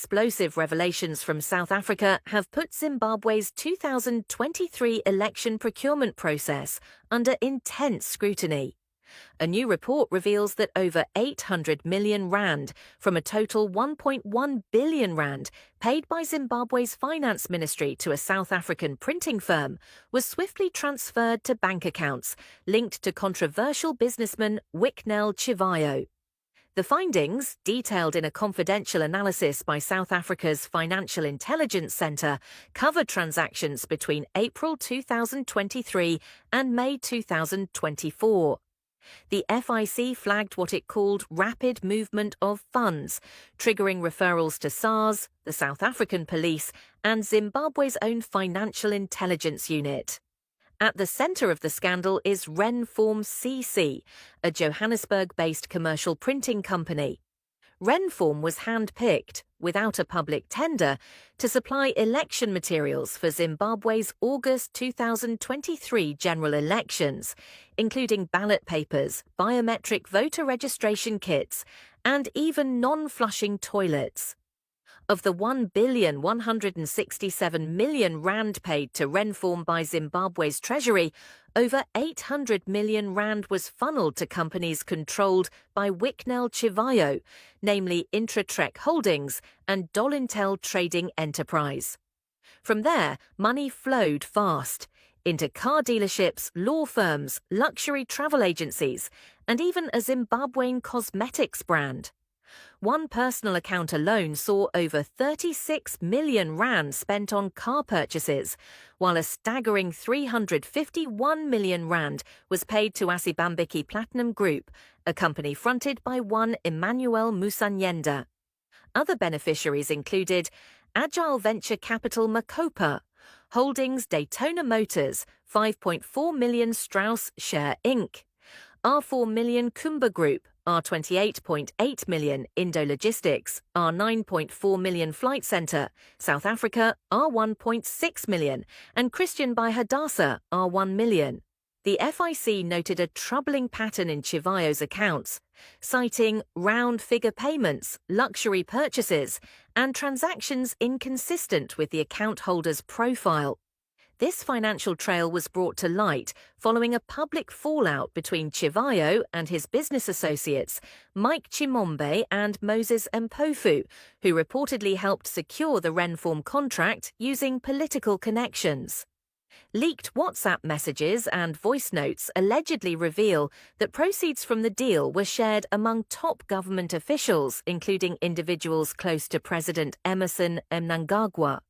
explosive revelations from South Africa have put Zimbabwe's 2023 election procurement process under intense scrutiny. A new report reveals that over 800 million rand from a total 1.1 billion rand paid by Zimbabwe's finance ministry to a South African printing firm was swiftly transferred to bank accounts linked to controversial businessman Wicknell Chivayo. The findings, detailed in a confidential analysis by South Africa's Financial Intelligence Centre, cover transactions between April 2023 and May 2024. The FIC flagged what it called rapid movement of funds, triggering referrals to SARS, the South African police, and Zimbabwe's own Financial Intelligence Unit. At the centre of the scandal is Renform CC, a Johannesburg-based commercial printing company. Renform was hand-picked, without a public tender, to supply election materials for Zimbabwe's August 2023 general elections, including ballot papers, biometric voter registration kits, and even non-flushing toilets. Of the 1,167 million rand paid to Renform by Zimbabwe's treasury, over 800 million rand was funneled to companies controlled by Wicknell Chivayo, namely Intratrek Holdings and Dolintel Trading Enterprise. From there, money flowed fast into car dealerships, law firms, luxury travel agencies, and even a Zimbabwean cosmetics brand. One personal account alone saw over 36 million rand spent on car purchases, while a staggering 351 million rand was paid to Asibambiki Platinum Group, a company fronted by one Emmanuel Musanyenda. Other beneficiaries included Agile Venture Capital Makopa, Holdings Daytona Motors, 5.4 million Strauss Share Inc., R4 million Kumba Group, R28.8 million Indo Logistics, R9.4 million Flight Centre, South Africa, R1.6 million, and Christian by Hadassah, R1 million. The FIC noted a troubling pattern in Chivayo's accounts, citing round-figure payments, luxury purchases, and transactions inconsistent with the account holder's profile. This financial trail was brought to light following a public fallout between Chivayo and his business associates, Mike Chimombe and Moses Mpofu, who reportedly helped secure the Renform contract using political connections. Leaked WhatsApp messages and voice notes allegedly reveal that proceeds from the deal were shared among top government officials, including individuals close to President Emmerson Mnangagwa.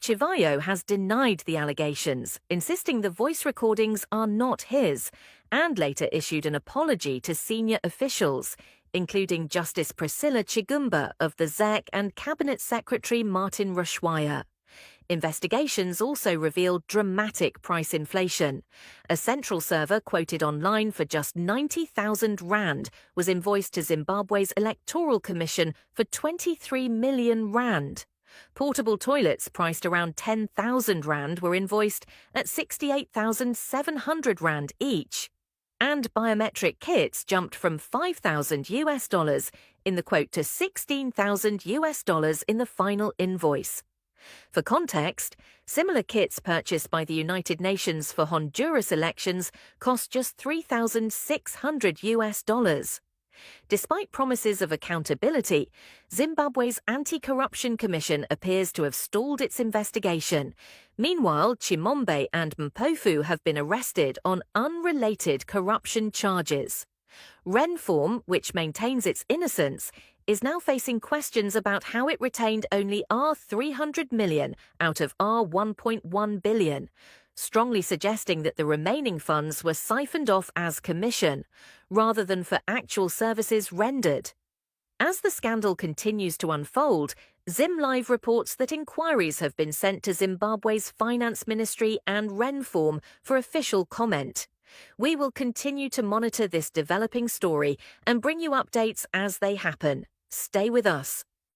Chivayo has denied the allegations, insisting the voice recordings are not his, and later issued an apology to senior officials, including Justice Priscilla Chigumba of the ZEC and Cabinet Secretary Martin Rushwire. Investigations also revealed dramatic price inflation. A central server quoted online for just 90,000 rand was invoiced to Zimbabwe's Electoral Commission for 23 million rand. Portable toilets priced around 10,000 rand were invoiced at 68,700 rand each. And biometric kits jumped from $5,000 in the quote to $16,000 in the final invoice. For context, similar kits purchased by the United Nations for Honduras elections cost just $3,600. Despite promises of accountability, Zimbabwe's Anti-Corruption Commission appears to have stalled its investigation. Meanwhile, Chimombe and Mpofu have been arrested on unrelated corruption charges. Renform, which maintains its innocence, is now facing questions about how it retained only R300 million out of R1.1 billion, strongly suggesting that the remaining funds were siphoned off as commission, rather than for actual services rendered. As the scandal continues to unfold, ZimLive reports that inquiries have been sent to Zimbabwe's Finance Ministry and Renform for official comment. We will continue to monitor this developing story and bring you updates as they happen. Stay with us.